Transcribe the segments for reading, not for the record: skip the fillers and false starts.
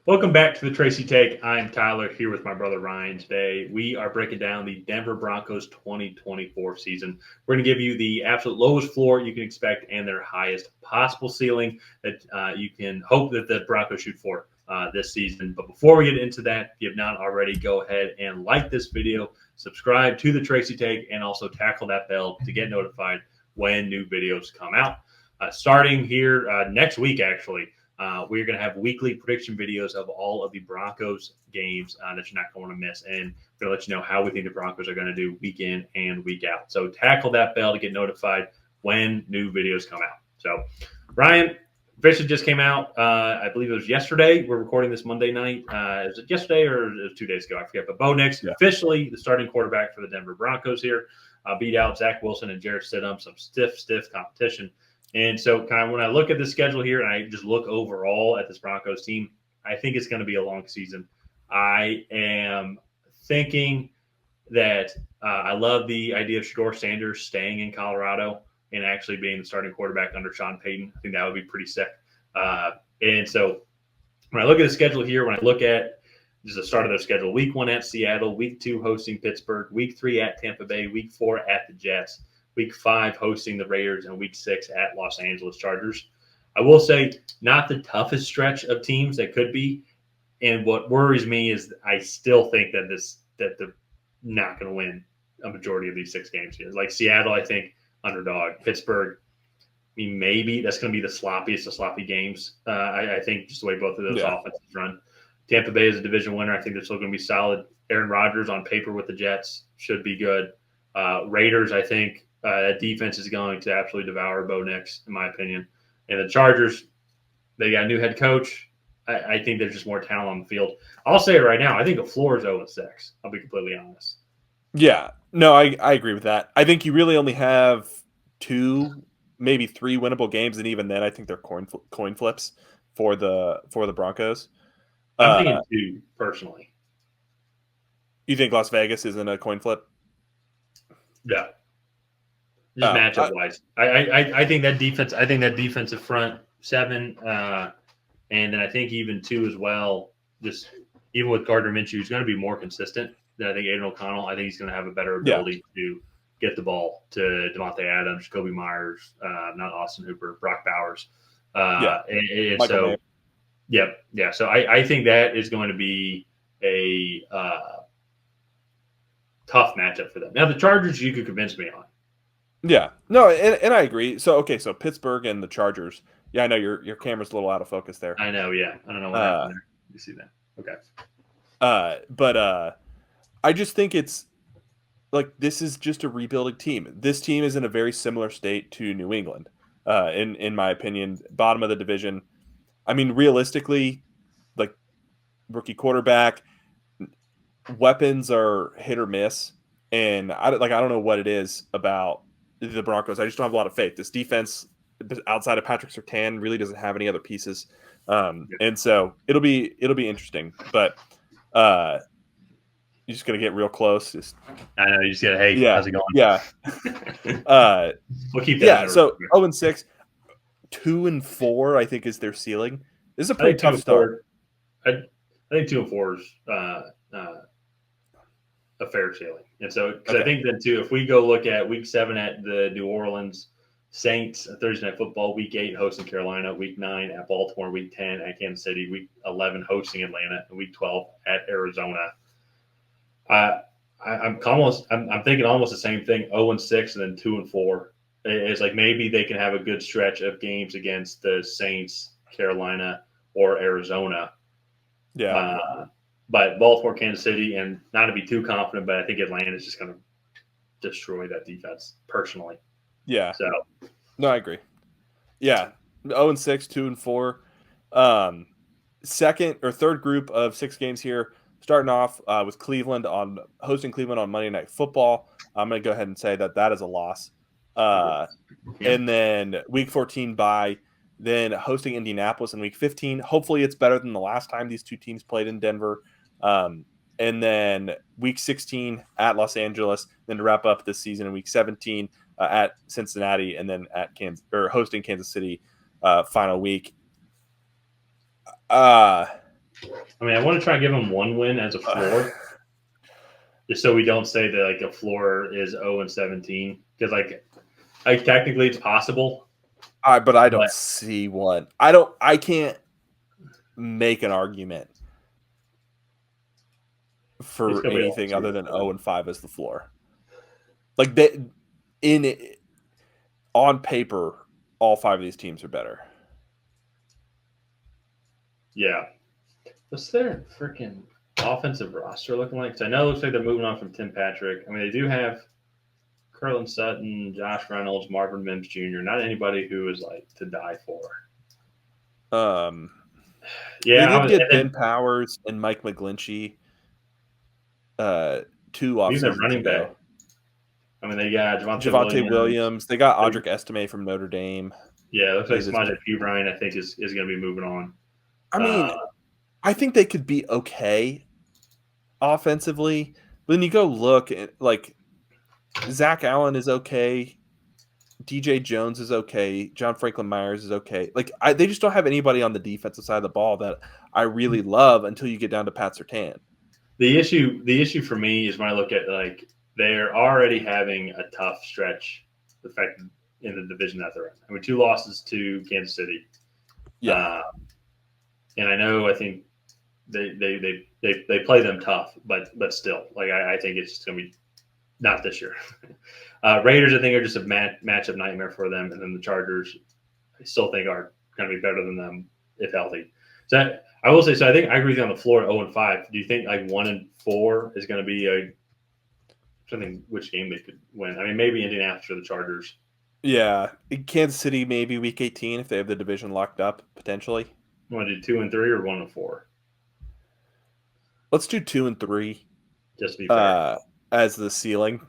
Welcome back to the Tracy Take. I'm Tyler here with my brother Ryan. Today we are breaking down the Denver Broncos 2024 season. We're going to give you the absolute lowest floor you can expect and their highest possible ceiling that you can hope that the Broncos shoot for this season. But before we get into that, if you have not already, go ahead and like this video, subscribe to the Tracy Take, and also tackle that bell to get notified when new videos come out. Starting here next week, actually. We're going to have weekly prediction videos of all of the Broncos games that you're not going to miss. And we're going to let you know how we think the Broncos are going to do week in and week out. So tackle that bell to get notified when new videos come out. So, Ryan, officially just came out. I believe it was yesterday. We're recording this Monday night. Is it yesterday or it was 2 days ago? I forget. But Bo Nix, officially the starting quarterback for the Denver Broncos here. Beat out Zach Wilson and Jarrett Stidham. Some stiff competition. And so kind of when I look at the schedule here and I just look overall at this Broncos team, I think it's going to be a long season. I am thinking that I love the idea of Shedeur Sanders staying in Colorado and actually being the starting quarterback under Sean Payton. I think that would be pretty sick. And so when I look at the schedule here, when I look at just the start of their schedule, week 1 at Seattle, week 2 hosting Pittsburgh, week 3 at Tampa Bay, week 4 at the Jets, week 5 hosting the Raiders, and week 6 at Los Angeles Chargers. I will say not the toughest stretch of teams that could be. And what worries me is I still think that they're not going to win a majority of these 6 games here. Like Seattle, I think underdog. Pittsburgh, I mean, maybe that's going to be the sloppiest of sloppy games. I think just the way both of those offenses run. Tampa Bay is a division winner. I think they're still going to be solid. Aaron Rodgers on paper with the Jets should be good. Raiders, I think. Defense is going to absolutely devour Bo Nix, in my opinion. And the Chargers, they got a new head coach. I think there's just more talent on the field. I'll say it right now. I think the floor is 0-6. I'll be completely honest. Yeah. No, I agree with that. I think you really only have 2, maybe 3 winnable games, and even then I think they're coin flips for the Broncos. I'm thinking 2, personally. You think Las Vegas isn't a coin flip? Yeah. Just matchup wise, I think that defense. I think that defensive front 7, and then I think even 2 as well. Just even with Gardner Minshew, he's going to be more consistent than I think Aiden O'Connell. I think he's going to have a better ability to get the ball to Devontae Adams, Kobe Myers, not Austin Hooper, Brock Bowers. And so, yeah. So I think that is going to be a tough matchup for them. Now the Chargers, you could convince me on. Yeah, no, and I agree. So so Pittsburgh and the Chargers. Yeah, I know your camera's a little out of focus there. I know. Yeah, I don't know what happened there. You see that? Okay. But I just think it's like this is just a rebuilding team. This team is in a very similar state to New England, in my opinion, bottom of the division. I mean, realistically, like rookie quarterback, weapons are hit or miss, and I don't know what it is about the Broncos. I just don't have a lot of faith. This defense, outside of Patrick Surtain, really doesn't have any other pieces, and so it'll be interesting. But you're just gonna get real close. I know you just get how's it going? Yeah. We'll keep that. Yeah. So 0-6, 2-4, I think is their ceiling. This is a pretty tough start. I think 2-4 is a fair ceiling, and so because I think then too, if we go look at week 7 at the New Orleans Saints, Thursday Night Football, week 8 hosting Carolina, week 9 at Baltimore, week 10 at Kansas City, week 11 hosting Atlanta, and week 12 at Arizona. I'm thinking almost the same thing. 0-6 and then 2-4. It's like maybe they can have a good stretch of games against the Saints, Carolina, or Arizona. Yeah. But Baltimore, Kansas City, and not to be too confident, but I think Atlanta is just going to destroy that defense personally. Yeah. So. No, I agree. Yeah. 0-6, 2-4. Second or third group of 6 games here. Starting off with hosting Cleveland on Monday Night Football. I'm going to go ahead and say that is a loss. And then week 14 bye. Then hosting Indianapolis in week 15. Hopefully it's better than the last time these 2 teams played in Denver. And then week 16 at Los Angeles. Then to wrap up this season in week 17 at Cincinnati, and then at hosting Kansas City final week. I mean, I want to try and give them one win as a floor, just so we don't say that like a floor is 0-17 because like technically it's possible, But I don't but see one. I can't make an argument it's for gonna be all anything other two than for them. 0-5 as the floor. Like they in on paper, all 5 of these teams are better. Yeah. What's their freaking offensive roster looking like? 'Cause I know it looks like they're moving on from Tim Patrick. I mean, they do have Curlin Sutton, Josh Reynolds, Marvin Mims Jr. Not anybody who is like to die for. Um, they Yeah, did get and Ben then Powers and Mike McGlinchey 2 off even their seasons running back. ago. I mean, they got Javante Javante Williams. Williams. They got They, Audric Estime from Notre Dame. yeah, it looks like He's Samaje Perine, I think, is going to be moving on. I Uh, mean, I think they could be okay offensively. But then you go look at like Zach Allen is okay. DJ Jones is okay. John Franklin Myers is okay. Like they just don't have anybody on the defensive side of the ball that I really love until you get down to Pat Surtain. the issue for me is when I look at like they're already having a tough stretch, the fact in the division that they're in. I mean, 2 losses to Kansas City, Yeah. uh, and I think they play them tough, but still, like I think it's going to be not this year. Raiders, I think, are just a matchup nightmare for them, and then the Chargers, I still think are going to be better than them if healthy. So I will say, so I think I agree with you on the floor at 0-5. Do you think like 1-4 is going to be a something which game they could win? I mean, maybe Indianapolis or the Chargers. Yeah. Kansas City maybe week 18 if they have the division locked up potentially. You want to do 2-3 or 1-4? Let's do 2-3 Just to be fair. as the ceiling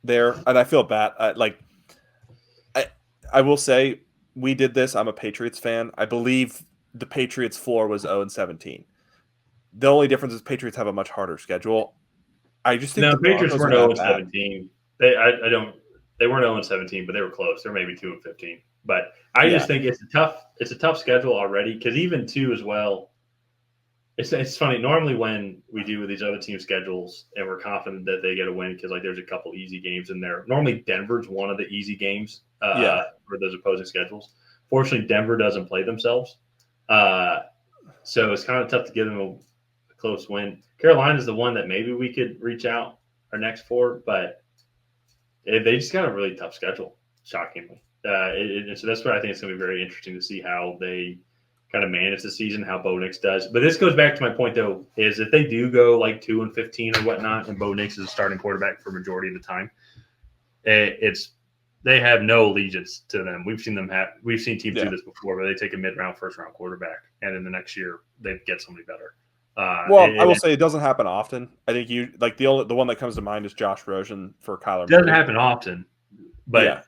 there. And I feel bad. I I will say we did this. I'm a Patriots fan. I believe the Patriots floor was 0-17. The only difference is Patriots have a much harder schedule. I just think No, the Patriots Broncos are weren't that bad. 0-17. I don't. They weren't 0-17, but they were close. They're maybe 2-15. But I Yeah. just think it's a tough schedule already because even two as well. It's funny. Normally, when we do these other team schedules and we're confident that they get a win because like there's a couple easy games in there. Normally, Denver's one of the easy games Yeah. for those opposing schedules. Fortunately, Denver doesn't play themselves, so it's kind of tough to give them a close win. Carolina is the one that maybe we could reach out our next 4, but they just got a really tough schedule, shockingly. So that's why I think it's going to be very interesting to see how they kind of manage the season, how Bo Nix does. But this goes back to my point, though, is if they do go like 2-15 or whatnot, and Bo Nix is a starting quarterback for majority of the time, it's they have no allegiance to them. We've seen teams do Yeah. this before, where they take a mid-round, first-round quarterback, and in the next year they get somebody better. Well, I will say it doesn't happen often. I think you like the one that comes to mind is Josh Rosen for Kyler doesn't Murray. happen often, Yeah. but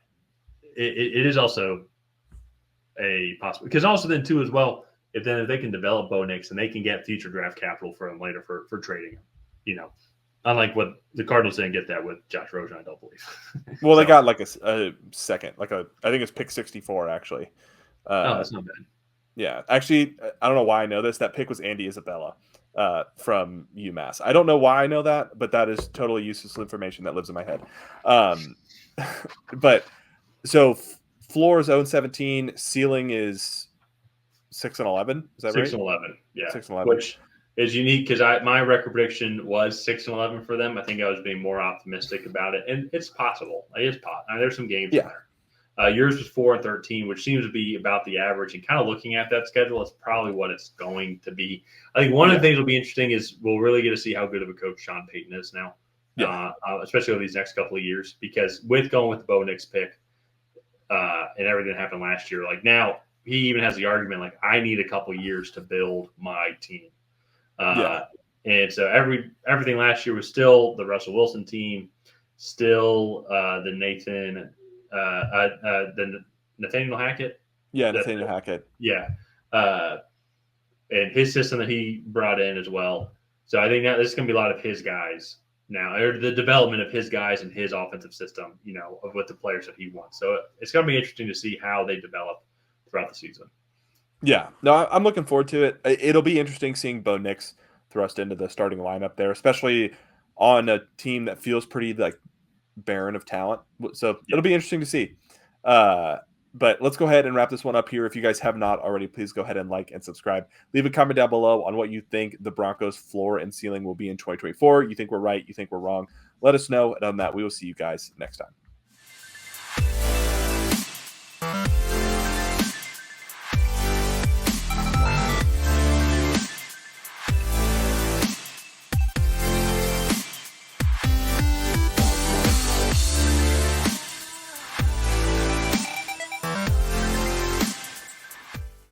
it is also a possible because also then too as well if they can develop Bo Nix and they can get future draft capital for him later for trading him, unlike what the Cardinals didn't get that with Josh Rosen, I don't believe. Well, they So, got like a second, I think it's pick 64 actually. that's not bad. Yeah, actually, I don't know why I know this. That pick was Andy Isabella from UMass. I don't know why I know that, but that is totally useless information that lives in my head. But so floor is 0-17, ceiling is 6-11. Is that right? 6-11, yeah, 6-11. which is unique because my record prediction was 6-11 for them. I think I was being more optimistic about it, and it's possible. It is possible. I mean, there's some games in Yeah. there. Yours was 4-13, which seems to be about the average. And kind of looking at that schedule, it's probably what it's going to be. I think one of the things that'll be interesting is we'll really get to see how good of a coach Sean Payton is now, especially over these next couple of years. Because with going with the Bo Nix pick and everything that happened last year, like now he even has the argument like I need a couple of years to build my team. And so everything last year was still the Russell Wilson team, still the Nathaniel Hackett. Yeah, Nathaniel Hackett. Yeah. And his system that he brought in as well. So I think that this is going to be a lot of his guys now, or the development of his guys and his offensive system, of what the players that he wants. So it's going to be interesting to see how they develop throughout the season. Yeah, no, I'm looking forward to it. It'll be interesting seeing Bo Nix thrust into the starting lineup there, especially on a team that feels pretty like barren of talent. So Yeah. it'll be interesting to see. Uh, but let's go ahead and wrap this one up here. If you guys have not already, please go ahead and like and subscribe. Leave a comment down below on what you think the Broncos' floor and ceiling will be in 2024. You think we're right? You think we're wrong? Let us know. And on that, we will see you guys next time.